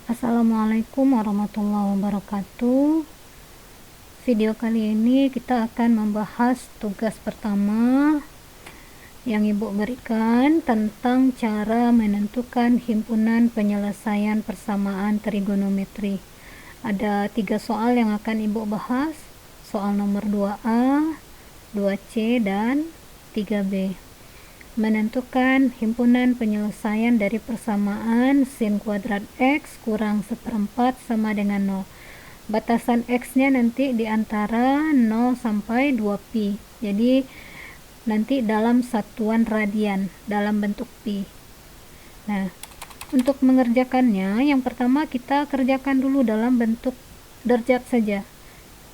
Assalamualaikum warahmatullahi wabarakatuh. Video kali ini kita akan membahas tugas pertama yang Ibu berikan tentang cara menentukan himpunan penyelesaian persamaan trigonometri. Ada 3 soal yang akan Ibu bahas. Soal nomor 2A, 2C, dan 3B. Menentukan himpunan penyelesaian dari persamaan sin kuadrat X kurang 1/4 sama dengan 0. Batasan X-nya nanti di antara 0 sampai 2pi. Jadi nanti dalam satuan radian, dalam bentuk pi. Nah, untuk mengerjakannya, yang pertama kita kerjakan dulu dalam bentuk derajat saja,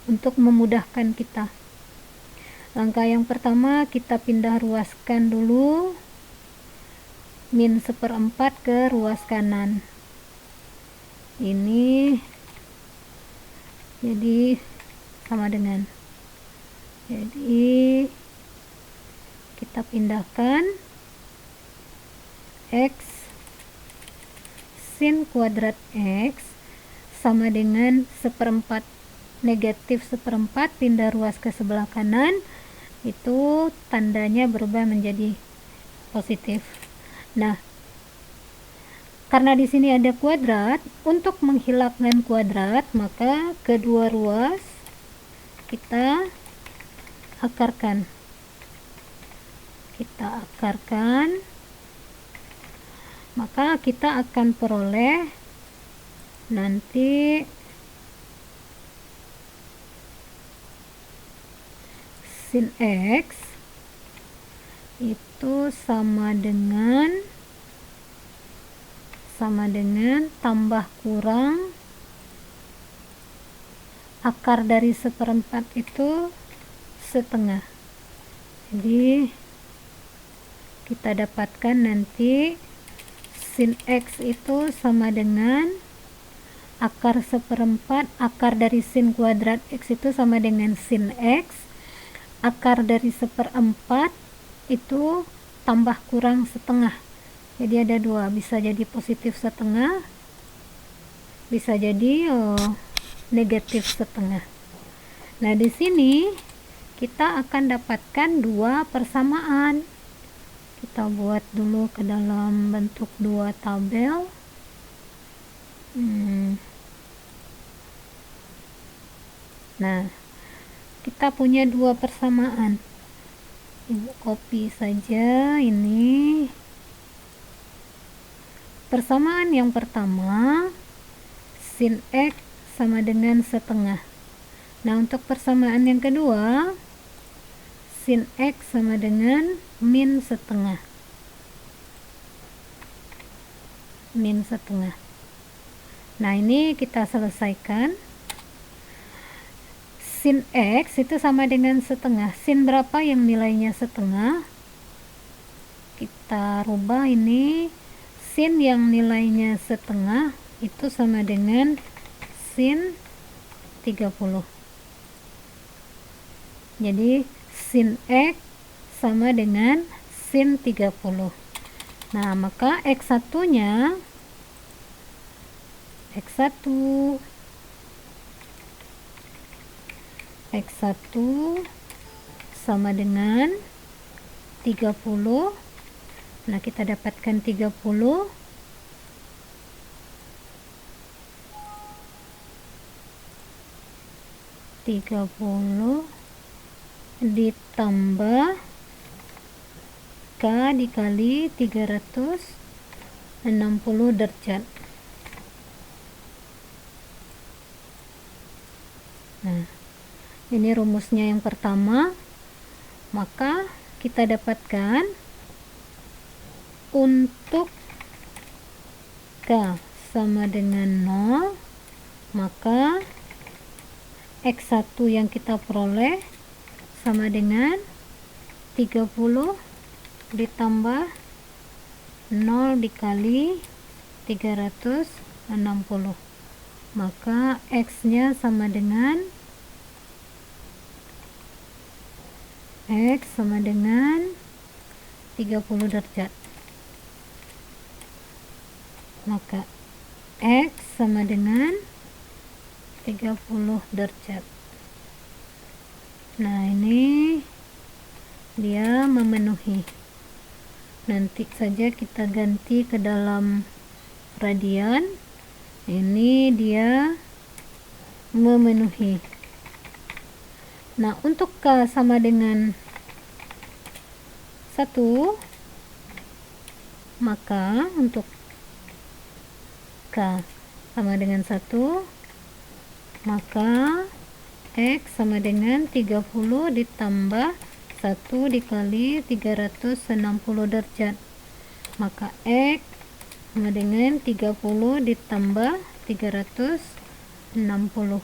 untuk memudahkan kita. Langkah yang pertama, kita pindah ruaskan dulu min 1/4 ke ruas kanan. Ini jadi sama dengan, jadi kita pindahkan X sin kuadrat X sama dengan 1/4, negatif 1/4 pindah ruas ke sebelah kanan, itu tandanya berubah menjadi positif. Nah, karena di sini ada kuadrat, untuk menghilangkan kuadrat, maka kedua ruas kita akarkan. Maka kita akan peroleh nanti sin X itu sama dengan tambah kurang akar dari 1/4 itu setengah. Jadi kita dapatkan nanti sin X itu sama dengan akar 1/4, akar dari sin kuadrat X itu sama dengan sin X, akar dari 1/4 itu tambah kurang setengah. Jadi ada 2, bisa jadi positif setengah, bisa jadi negatif setengah. Nah, di sini kita akan dapatkan 2 persamaan. Kita buat dulu ke dalam bentuk 2 tabel. Nah, kita punya 2 persamaan. Ibu copy saja ini. Persamaan yang pertama, sin X sama dengan setengah. Nah, untuk persamaan yang kedua, sin X sama dengan min setengah. Nah, ini kita selesaikan. Sin X itu sama dengan setengah. Sin berapa yang nilainya setengah? Kita rubah ini. Sin yang nilainya setengah itu sama dengan sin 30. Jadi sin X sama dengan sin 30. Nah, maka X1-nya X1 sama dengan 30. Nah, kita dapatkan 30 ditambah K dikali 360 derajat. Nah, ini rumusnya yang pertama. Maka kita dapatkan untuk K sama dengan 0, maka X1 yang kita peroleh sama dengan 30 ditambah 0 dikali 360. Maka X-nya sama dengan X sama dengan 30 derajat. Maka X sama dengan 30 derajat. Nah, ini dia memenuhi. Nanti saja kita ganti ke dalam radian. Ini dia memenuhi. Nah, untuk K sama dengan 1, maka untuk K sama dengan 1, maka X sama dengan 30 ditambah 1 dikali 360 derajat. Maka X sama dengan 30 ditambah 360.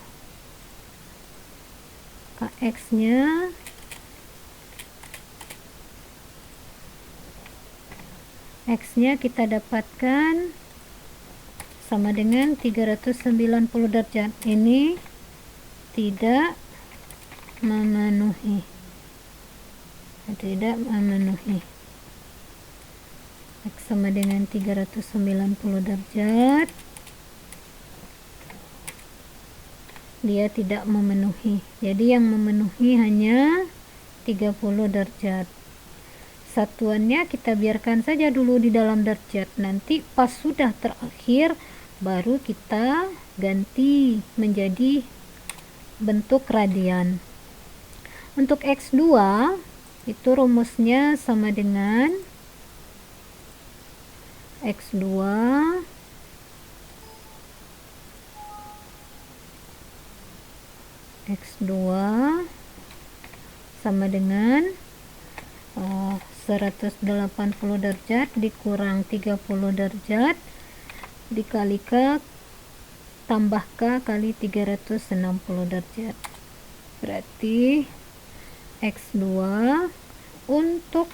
Kx-nya X-nya kita dapatkan sama dengan 390 derajat. Ini tidak memenuhi. Tidak memenuhi. X sama dengan 390 derajat. Dia tidak memenuhi. Jadi yang memenuhi hanya 30 derajat. Satuannya kita biarkan saja dulu di dalam derajat. Nanti pas sudah terakhir baru kita ganti menjadi bentuk radian. Untuk X2 itu rumusnya sama dengan X2 sama dengan 180 derajat dikurang 30 derajat dikali K tambah K kali 360 derajat. Berarti X2 untuk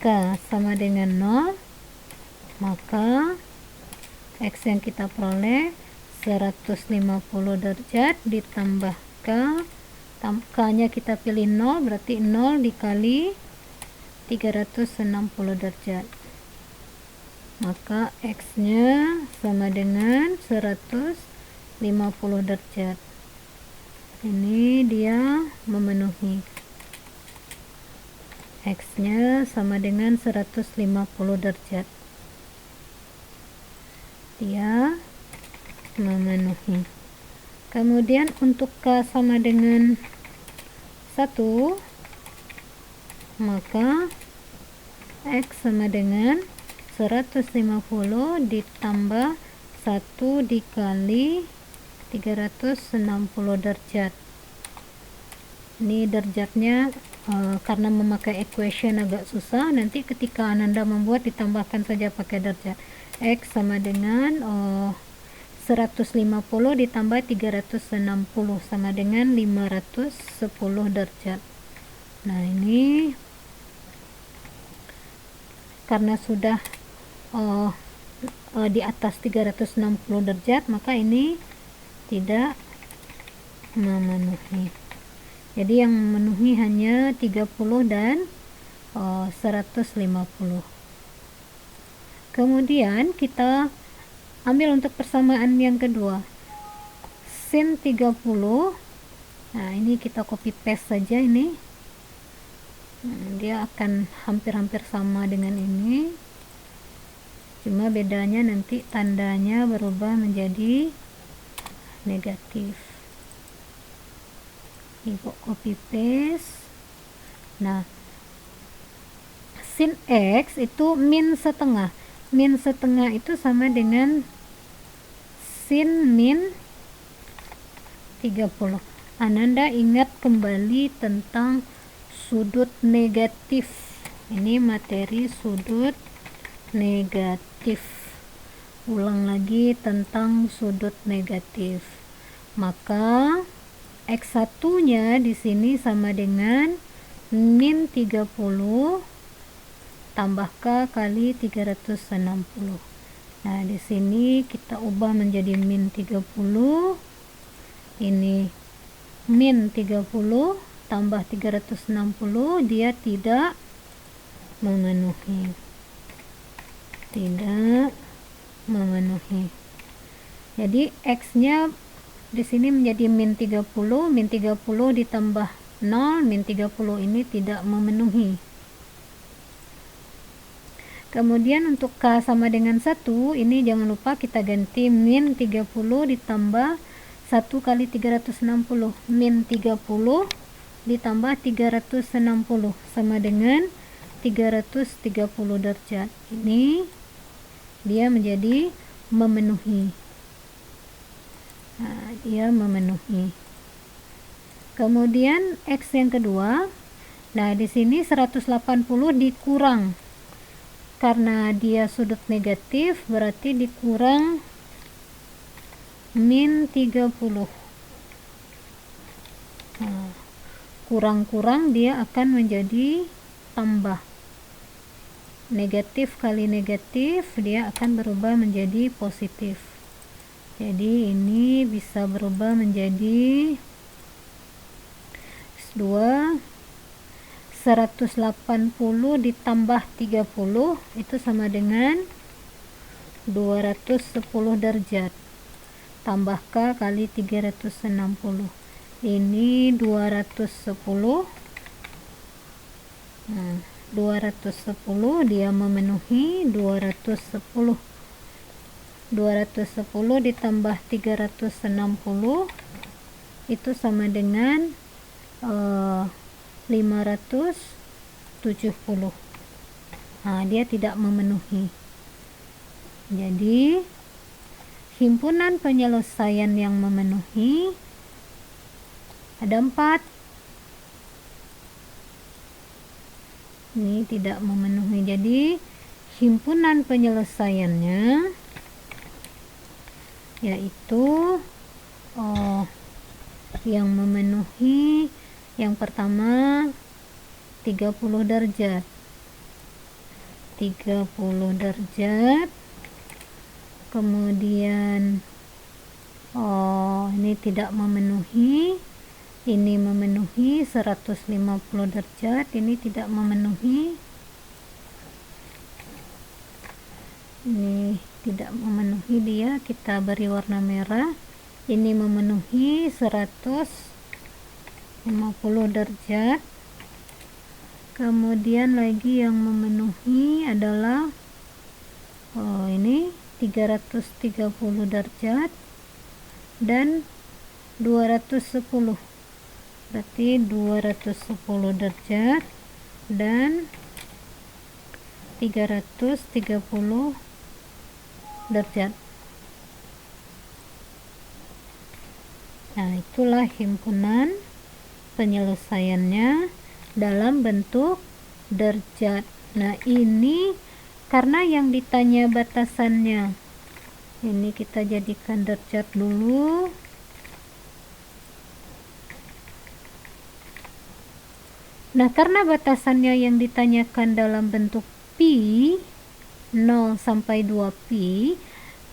K sama dengan 0, maka X yang kita peroleh 150 derajat ditambah K, K-nya kita pilih 0, berarti 0 dikali 360 derajat. Maka X-nya sama dengan 150 derajat. Ini dia memenuhi. X-nya sama dengan 150 derajat. Dia memenuhi. Kemudian untuk K sama dengan 1, maka X sama dengan 150 ditambah 1 dikali 360 derajat. Ini derajatnya karena memakai equation agak susah, nanti ketika Ananda membuat ditambahkan saja pakai derajat. X sama dengan 150 ditambah 360 sama dengan 510 derajat. Nah, ini karena sudah di atas 360 derajat, maka ini tidak memenuhi. Jadi yang memenuhi hanya 30 dan 150. Kemudian kita ambil untuk persamaan yang kedua, sin 30. Nah, ini kita copy paste saja ini. Dia akan hampir-hampir sama dengan ini. Cuma bedanya nanti tandanya berubah menjadi negatif. Ibu copy paste. Nah, sin X itu min setengah. Min setengah itu sama dengan sin min 30. Ananda ingat kembali tentang sudut negatif. Ini materi sudut negatif. Ulang lagi tentang sudut negatif. Maka X1-nya di sini sama dengan min 30 tambah K kali 360. Nah, di sini kita ubah menjadi min 30. Ini min 30 tambah 360, dia tidak memenuhi. tidak memenuhi. Jadi X-nya di sini menjadi min 30 ditambah 0, min 30 ini tidak memenuhi. Kemudian untuk K sama dengan 1, ini jangan lupa kita ganti min 30 ditambah 1 kali 360. Min 30 ditambah 360 sama dengan 330 derajat. Ini dia menjadi memenuhi. Nah, dia memenuhi. Kemudian X yang kedua, nah di sini 180 dikurang. Karena dia sudut negatif, berarti dikurang min 30. Nah, kurang-kurang dia akan menjadi tambah. Negatif kali negatif, dia akan berubah menjadi positif. Jadi ini bisa berubah menjadi 2, 180 ditambah 30 itu sama dengan 210 derajat. Tambah K kali 360. Ini 210. Nah, 210 dia memenuhi 210 ditambah 360 itu sama dengan 570. Nah, dia tidak memenuhi. Jadi himpunan penyelesaian yang memenuhi ada 4. Ini tidak memenuhi. Jadi himpunan penyelesaiannya yaitu yang memenuhi yang pertama 30 derajat. 30 derajat. Kemudian ini tidak memenuhi. Ini memenuhi 150 derajat. Ini tidak memenuhi. Ini tidak memenuhi, dia kita beri warna merah. Ini memenuhi 150 derajat. Kemudian lagi yang memenuhi adalah ini 330 derajat dan 210. Berarti 210 derajat dan 330 derajat. Nah, itulah himpunan penyelesaiannya dalam bentuk derajat. Nah, ini karena yang ditanya batasannya, ini kita jadikan derajat dulu. Nah, karena batasannya yang ditanyakan dalam bentuk pi 0 sampai 2 pi,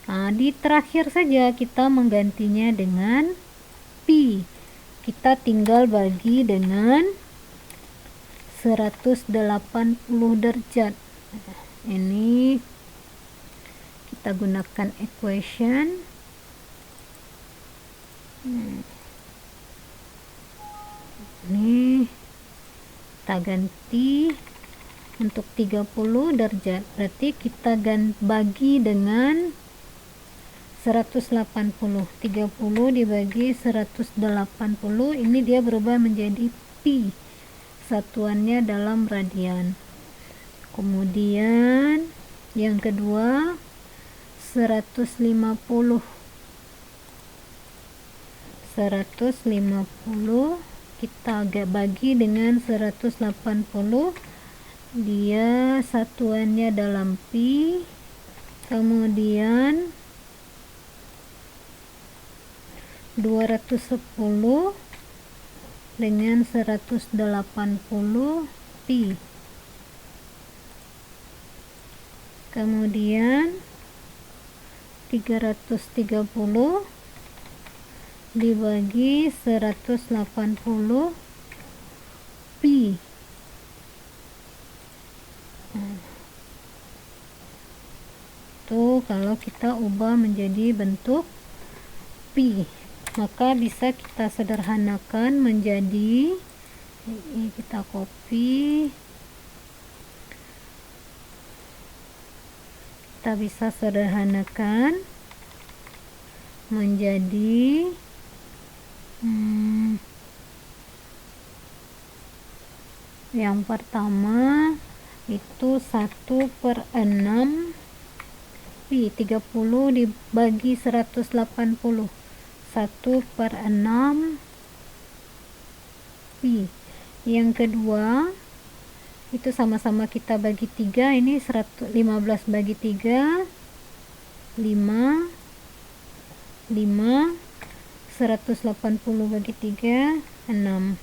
nah, di terakhir saja kita menggantinya dengan pi. Kita tinggal bagi dengan 180 derajat. Ini kita gunakan equation. Ini kita ganti untuk 30 derajat. Berarti kita bagi dengan 180. 30 dibagi 180, ini dia berubah menjadi pi. Satuannya dalam radian. Kemudian yang kedua 150 kita bagi dengan 180, dia satuannya dalam pi. Kemudian 210 dengan 180 pi. Kemudian 330 dibagi 180 pi. Itu kalau kita ubah menjadi bentuk pi, maka bisa kita sederhanakan menjadi, ini kita copy, kita bisa sederhanakan menjadi yang pertama itu 1/6 pi, 30 dibagi 180, 1/6 pi. Yang kedua itu sama-sama kita bagi 3, ini 15 bagi 3, 5, 180 bagi 3, 6,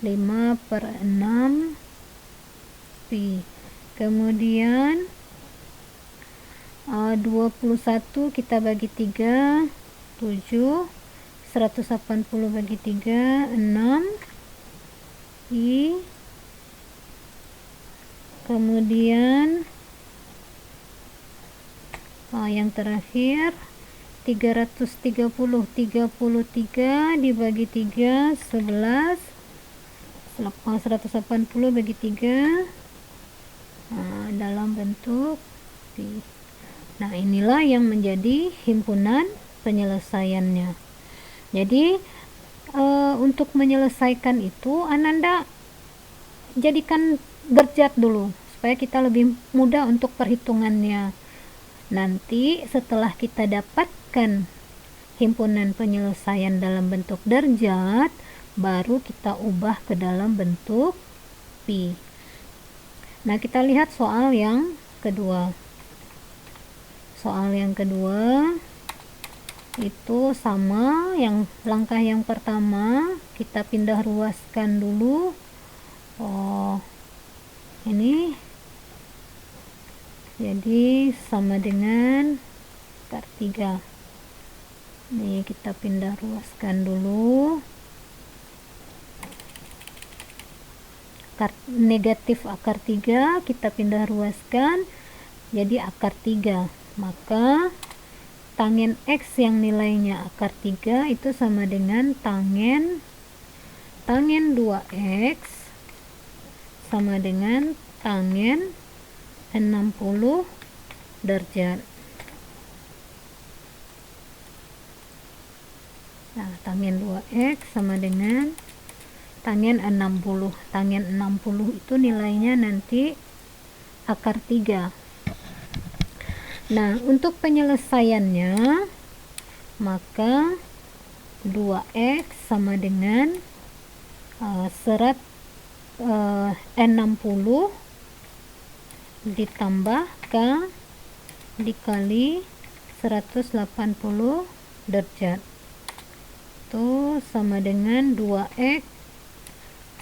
5/6 pi. Kemudian 21 kita bagi 3, 7, 180 bagi 3, 6 pi. Kemudian yang terakhir 330, 33 dibagi 3, 11, 180 bagi 3, dalam bentuk pi. Nah, inilah yang menjadi himpunan penyelesaiannya. Jadi untuk menyelesaikan itu Ananda jadikan derajat dulu supaya kita lebih mudah untuk perhitungannya. Nanti setelah kita dapatkan himpunan penyelesaian dalam bentuk derajat, baru kita ubah ke dalam bentuk pi. Nah, kita lihat soal yang kedua. Soal yang kedua itu sama, yang langkah yang pertama kita pindah ruaskan dulu. Ini jadi sama dengan akar 3. Nih kita pindah ruaskan dulu. Negatif akar 3 kita pindah ruaskan jadi akar 3. Maka tangen X yang nilainya akar 3 itu sama dengan tangen 2X sama dengan tangen 60 derajat. Nah, tangen 2X sama dengan tangen 60. Tangen 60 itu nilainya nanti akar 3. Nah, untuk penyelesaiannya maka 2X sama dengan 60 ditambah K dikali 180 derajat. Itu sama dengan 2X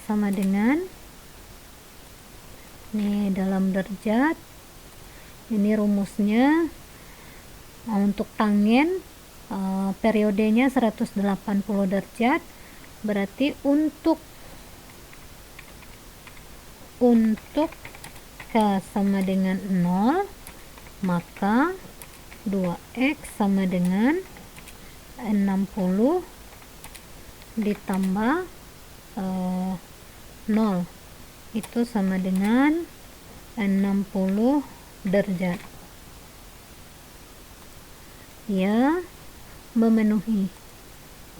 sama dengan, nih dalam derajat, ini rumusnya. Untuk tangen periodenya 180 derajat, berarti untuk K sama dengan 0, maka 2X sama dengan 60 ditambah 0 itu sama dengan 60 derajat. Ya, memenuhi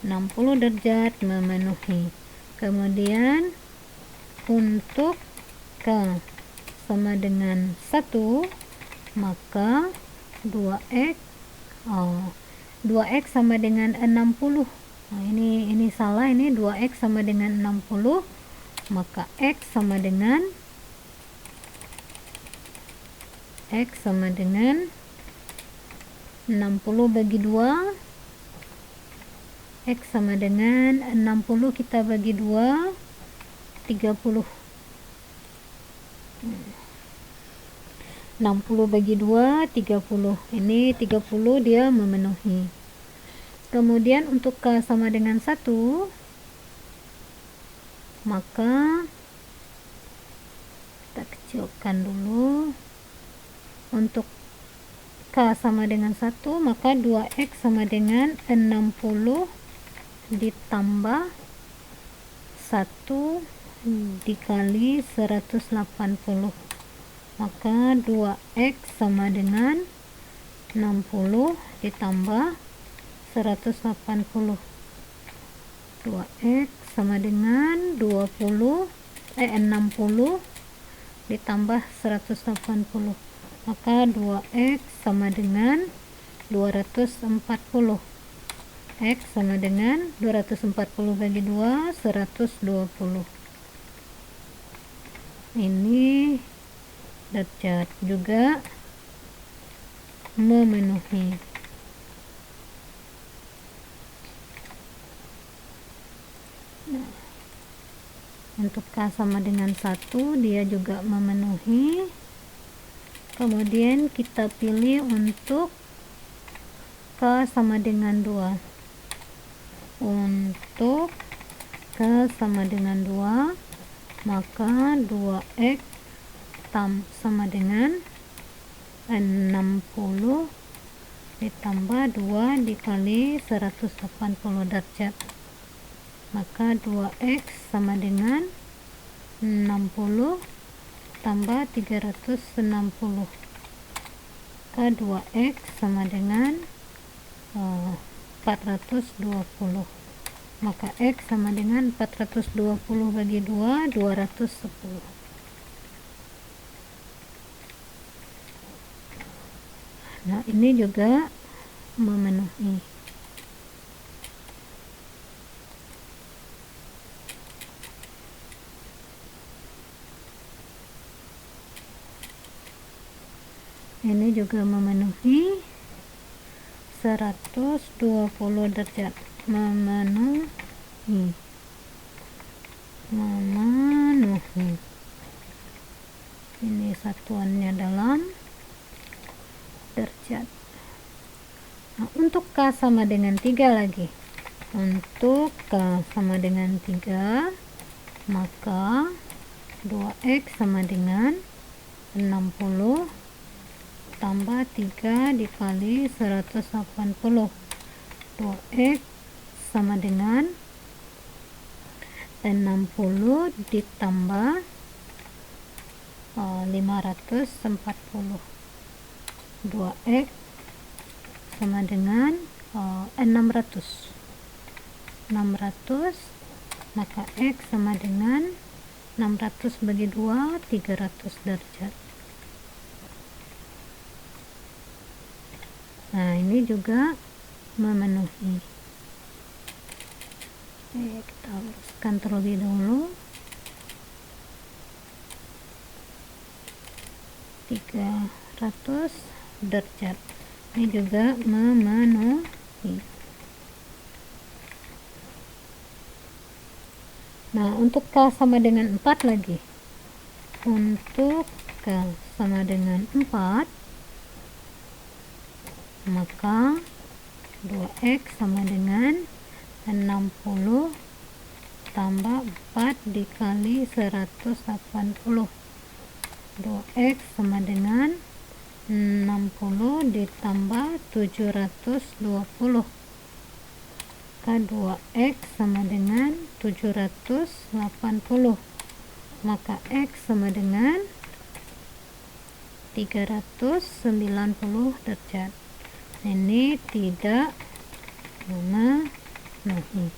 60 derajat, memenuhi. Kemudian untuk K sama dengan 1, maka 2X sama dengan 60. Nah, ini salah, ini 2X sama dengan 60, maka X sama dengan 60 bagi 2. X sama dengan 60 kita bagi 2, 30. 60 bagi 2, 30. Ini 30 dia memenuhi. Kemudian untuk K sama dengan 1, maka kita kecilkan dulu. Untuk K K sama dengan 1, maka 2X sama dengan 60 ditambah 1 dikali 180, maka 2X sama dengan 60 ditambah 180. 2X sama dengan 60 ditambah 180, maka 2X sama dengan 240. X sama dengan 240 bagi 2, 120. Ini derajat juga memenuhi. Nah, untuk K sama dengan 1 dia juga memenuhi. Kemudian kita pilih untuk K sama dengan 2. Untuk K sama dengan 2, maka 2X sama dengan 60 ditambah 2 dikali 180 derajat, maka 2X sama dengan 60 tambah 360, maka 2X sama dengan 420, maka X sama dengan 420 bagi 2, 210. Nah, ini juga memenuhi. Ini juga memenuhi 120 derajat. Memenuhi. Ini satuannya dalam derajat. Nah, untuk K sama dengan 3 lagi. Untuk K sama dengan 3, maka 2X sama dengan 60 tambah 3 dikali 180. 2X sama dengan 60 ditambah 540. 2X sama dengan 600, maka X sama dengan 600 bagi 2, 300 derajat. Nah, ini juga memenuhi. Kita luruskan terlebih dahulu. 300 derajat. Ini juga memenuhi. Nah, untuk K sama dengan 4 lagi. Untuk K sama dengan 4, maka 2X sama dengan 60 tambah 4 dikali 180. 2X sama dengan 60 ditambah 720, maka 2X sama dengan 780, maka X sama dengan 390 derajat. Ini tidak memenuhi.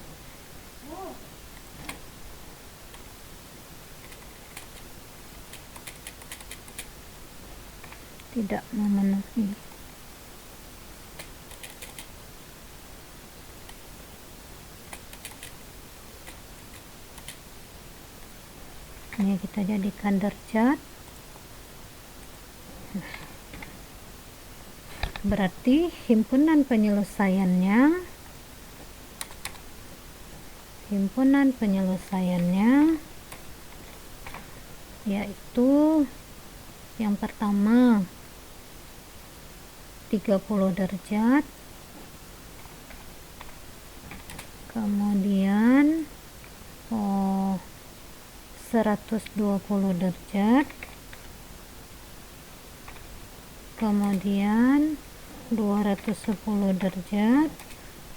Tidak memenuhi. Ini kita jadikan derajat. Berarti himpunan penyelesaiannya yaitu yang pertama 30 derajat, kemudian 120 derajat, kemudian 210 derajat,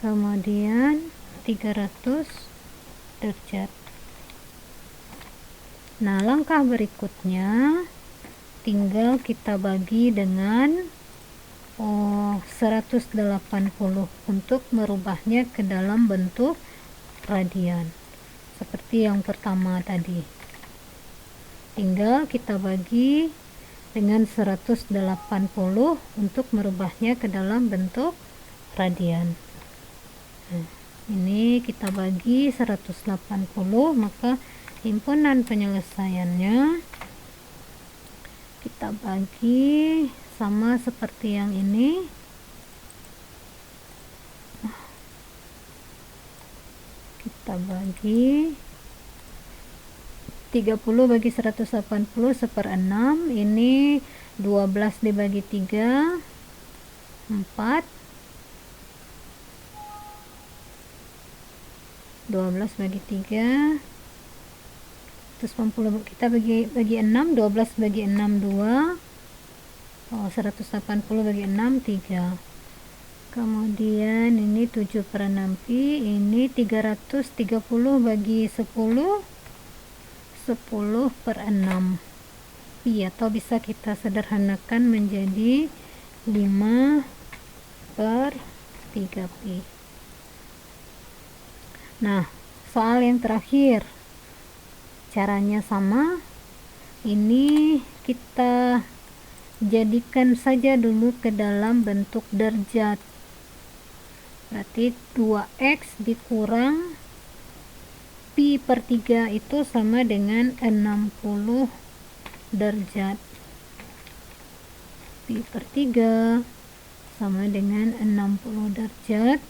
kemudian 300 derajat. Nah, langkah berikutnya tinggal kita bagi dengan 180 untuk merubahnya ke dalam bentuk radian seperti yang pertama tadi. Tinggal kita bagi dengan 180 untuk merubahnya ke dalam bentuk radian. Nah, ini kita bagi 180, maka himpunan penyelesaiannya kita bagi sama seperti yang ini. Kita bagi 30 bagi 180 1/6, ini 12 dibagi 3 4, 12 bagi 3 180, kita bagi 6, 12 bagi 6 2, 180 bagi 6 3, kemudian ini 7/6 pi, ini 330 bagi 10 10/6 pi, atau bisa kita sederhanakan menjadi 5/3 pi. Nah, soal yang terakhir caranya sama. Ini kita jadikan saja dulu ke dalam bentuk derajat. Berarti 2x dikurang pi/3 itu sama dengan 60 derajat. Pi/3 sama dengan 60 derajat.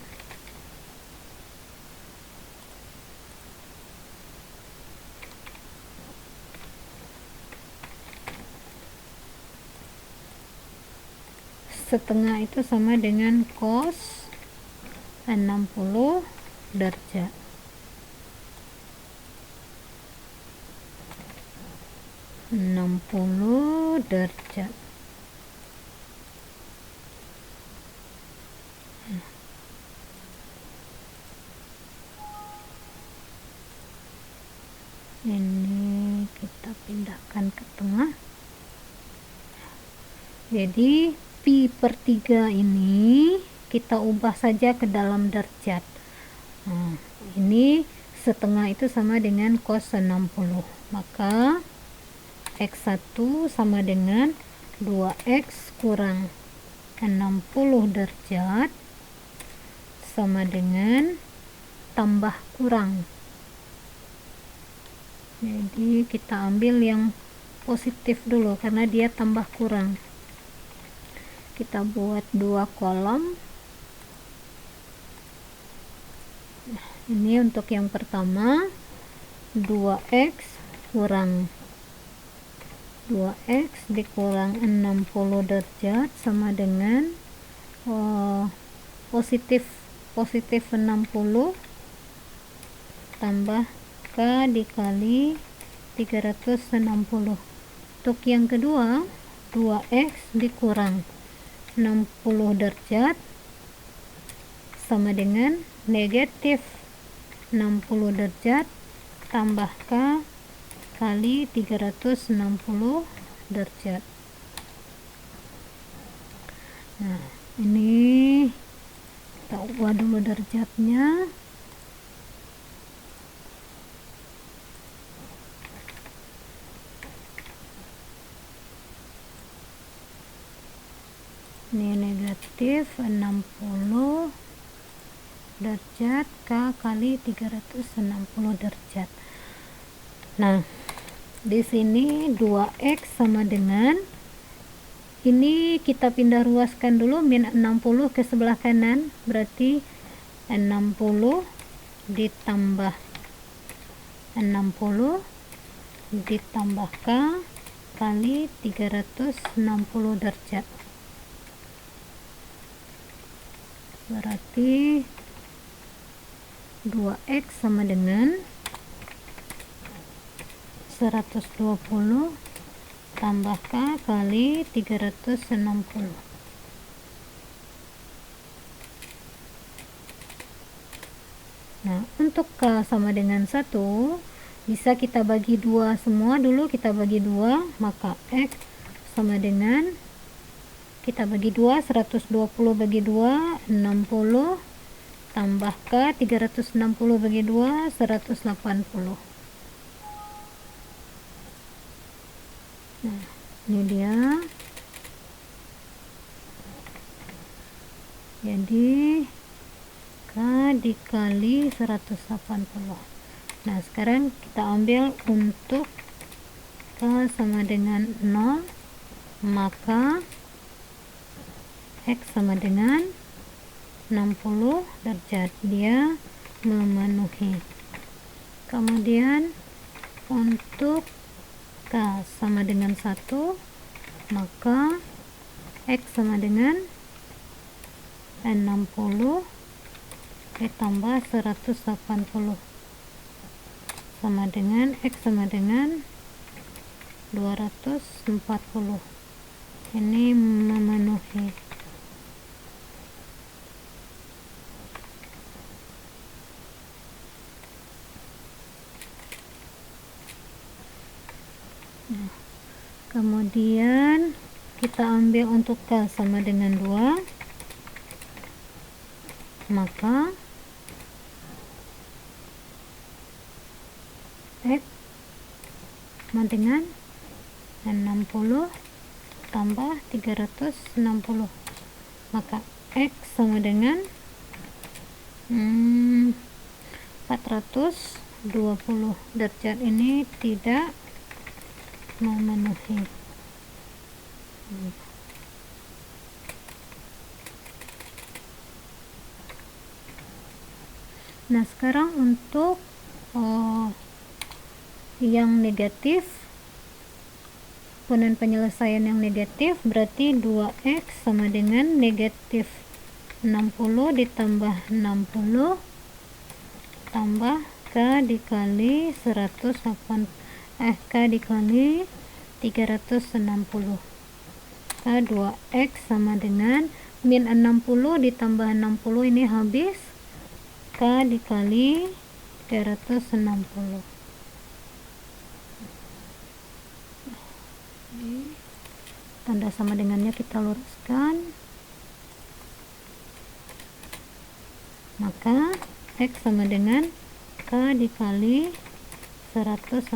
Setengah itu sama dengan cos 60 derajat. Ini kita pindahkan ke tengah. Jadi pi/3 ini kita ubah saja ke dalam derajat. Nah, ini setengah itu sama dengan cos 60, maka x1 sama dengan 2x kurang 60 derajat sama dengan tambah kurang. Jadi kita ambil yang positif dulu karena dia tambah kurang. Kita buat 2 kolom. Nah, ini untuk yang pertama 2x kurang 2x dikurang 60 derajat sama dengan positif 60 tambah k dikali 360. Untuk yang kedua 2x dikurang 60 derajat sama dengan negatif 60 derajat tambah k kali 360 derajat. Nah, ini kita ubah dulu derajatnya. Ini negatif 60 derajat k kali 360 derajat. Nah, di sini 2x sama dengan, ini kita pindah ruaskan dulu, min 60 ke sebelah kanan, berarti 60 ditambah 60 ditambah k kali 360 derajat. Berarti 2x sama dengan 120 tambah K kali 360. Nah, untuk K sama dengan 1 bisa kita bagi 2 semua dulu, kita bagi 2, maka X sama dengan, kita bagi 2, 120 bagi 2, 60, tambah K 360 bagi 2, 180. Nah, ini dia. Jadi K dikali 180. Nah, sekarang kita ambil untuk K sama dengan 0, maka X sama dengan 60 derajat, dia memenuhi. Kemudian untuk K sama dengan 1, maka X sama dengan 60 ditambah 180 sama dengan X sama dengan 240. Ini memenuhi. Nah, kemudian kita ambil untuk K sama dengan 2, maka X sama dengan 60 tambah 360, maka X sama dengan 420 derajat. Ini tidak memenuhi. Nah, sekarang untuk yang negatif, komponen penyelesaian yang negatif, berarti 2X sama dengan negatif 60 ditambah 60 tambah K dikali K dikali 360. K 2X sama dengan min 60 ditambah 60, ini habis, K dikali 360. Tanda sama dengannya kita luruskan, maka X sama dengan K dikali 180.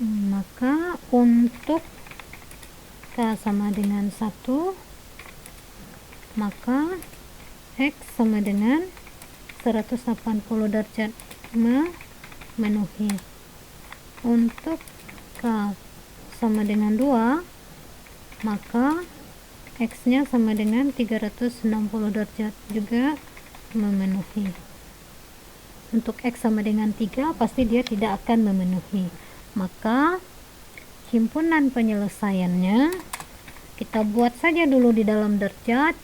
Maka untuk K sama dengan 1, maka X sama dengan 180 derajat memenuhi. Untuk K sama dengan 2, maka X nya sama dengan 360 derajat, juga memenuhi. Untuk X sama dengan 3, pasti dia tidak akan memenuhi. Maka himpunan penyelesaiannya kita buat saja dulu di dalam derajat.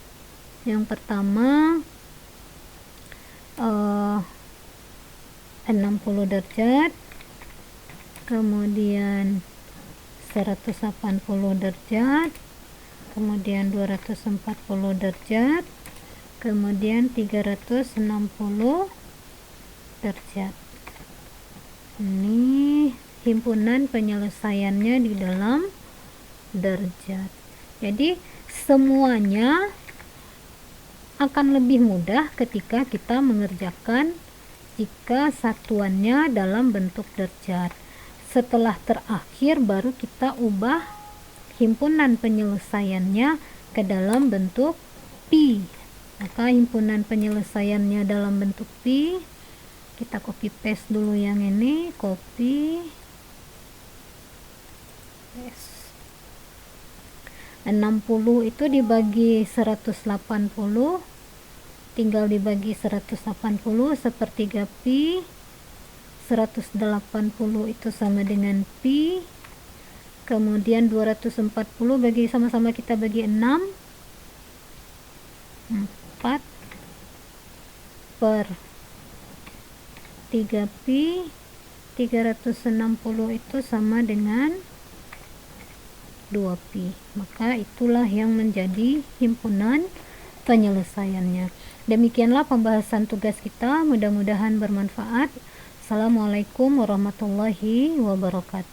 Yang pertama 60 derajat, kemudian 180 derajat, kemudian 240 derajat, kemudian 360 derajat. Ini himpunan penyelesaiannya di dalam derajat. Jadi semuanya akan lebih mudah ketika kita mengerjakan jika satuannya dalam bentuk derajat. Setelah terakhir baru kita ubah himpunan penyelesaiannya ke dalam bentuk pi. Maka himpunan penyelesaiannya dalam bentuk pi, kita copy paste dulu yang ini, copy paste. 60 itu dibagi 180, tinggal dibagi 180, sepertiga pi. 180 itu sama dengan pi, kemudian 240 bagi sama-sama kita bagi 6, 4 per 3pi, 360 itu sama dengan 2pi. Maka itulah yang menjadi himpunan penyelesaiannya. Demikianlah pembahasan tugas kita, mudah-mudahan bermanfaat. Assalamualaikum warahmatullahi wabarakatuh.